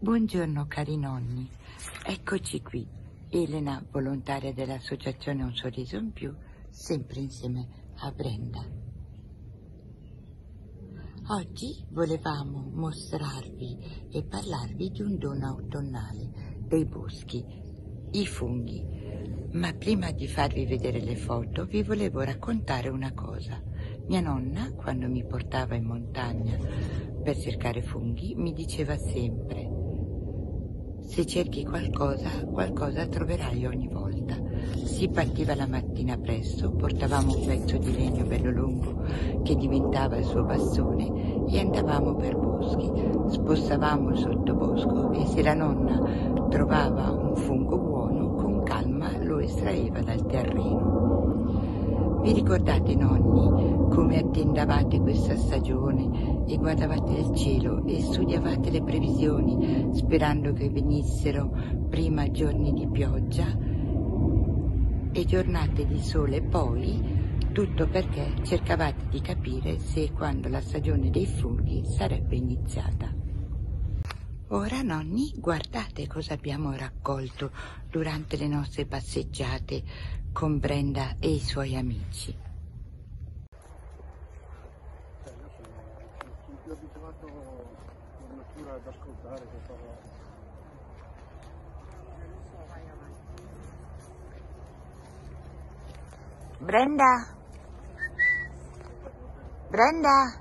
Buongiorno cari nonni, eccoci qui, Elena, volontaria dell'associazione Un Sorriso in Più, sempre insieme a Brenda. Oggi volevamo mostrarvi e parlarvi di un dono autunnale dei boschi, i funghi. Ma prima di farvi vedere le foto vi volevo raccontare una cosa. Mia nonna, quando mi portava in montagna per cercare funghi, mi diceva sempre: se cerchi qualcosa troverai ogni volta. Si partiva la mattina presto, portavamo un pezzo di legno bello lungo che diventava il suo bastone e andavamo per boschi. Spostavamo il sottobosco e se la nonna trovava un fungo buono, con calma lo estraeva dal terreno. Vi ricordate, nonni, come attendavate questa stagione e guardavate il cielo e studiavate le previsioni sperando che venissero prima giorni di pioggia e giornate di sole poi, tutto perché cercavate di capire se e quando la stagione dei funghi sarebbe iniziata. Ora, nonni, guardate cosa abbiamo raccolto durante le nostre passeggiate con Brenda e i suoi amici. Sono più abituato alla natura ad ascoltare che parlare. Brenda? Brenda?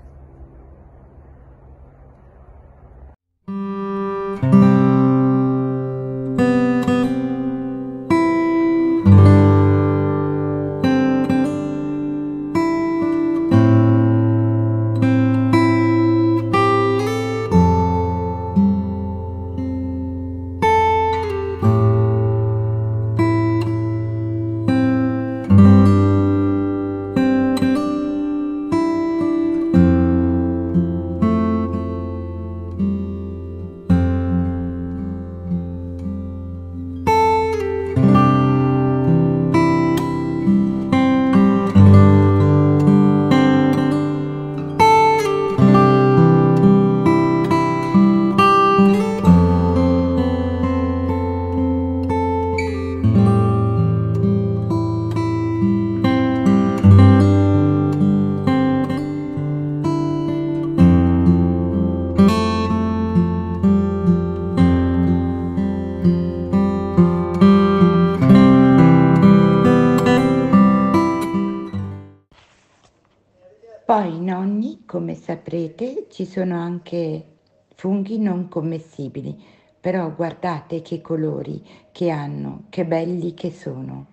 Poi, nonni, come saprete, ci sono anche funghi non commestibili, però guardate che colori che hanno, che belli che sono.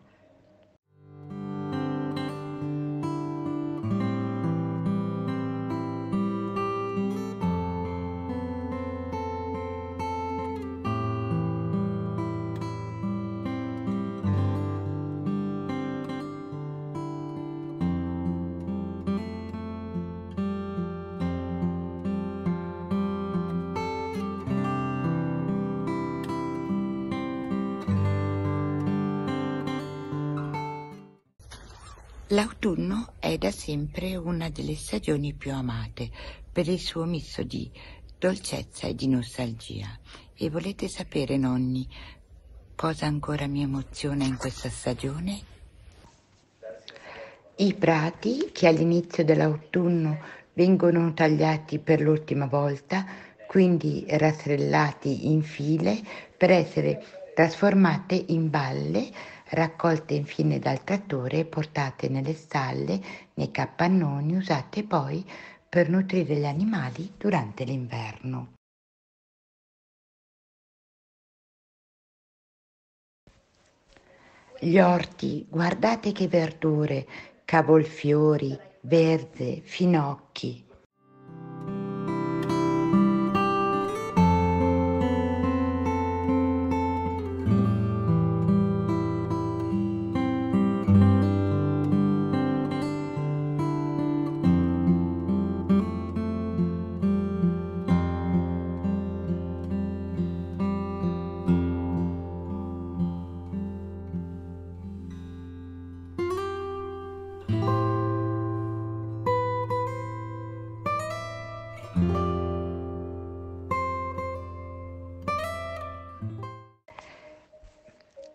L'autunno è da sempre una delle stagioni più amate per il suo misto di dolcezza e di nostalgia. E volete sapere, nonni, cosa ancora mi emoziona in questa stagione? I prati che all'inizio dell'autunno vengono tagliati per l'ultima volta, quindi rastrellati in file per essere trasformate in balle, raccolte infine dal trattore e portate nelle stalle, nei capannoni, usate poi per nutrire gli animali durante l'inverno. Gli orti, guardate che verdure, cavolfiori, verde, finocchi.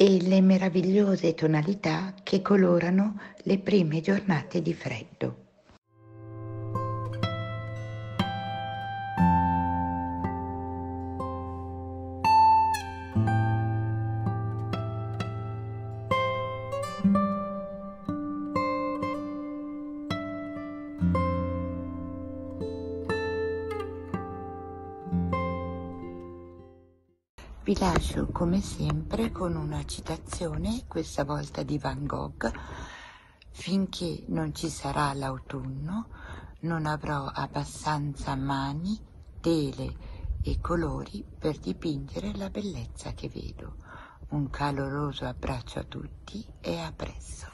e le meravigliose tonalità che colorano le prime giornate di freddo. Vi lascio come sempre con una citazione, questa volta di Van Gogh: finché non ci sarà l'autunno non avrò abbastanza mani, tele e colori per dipingere la bellezza che vedo. Un caloroso abbraccio a tutti e a presto.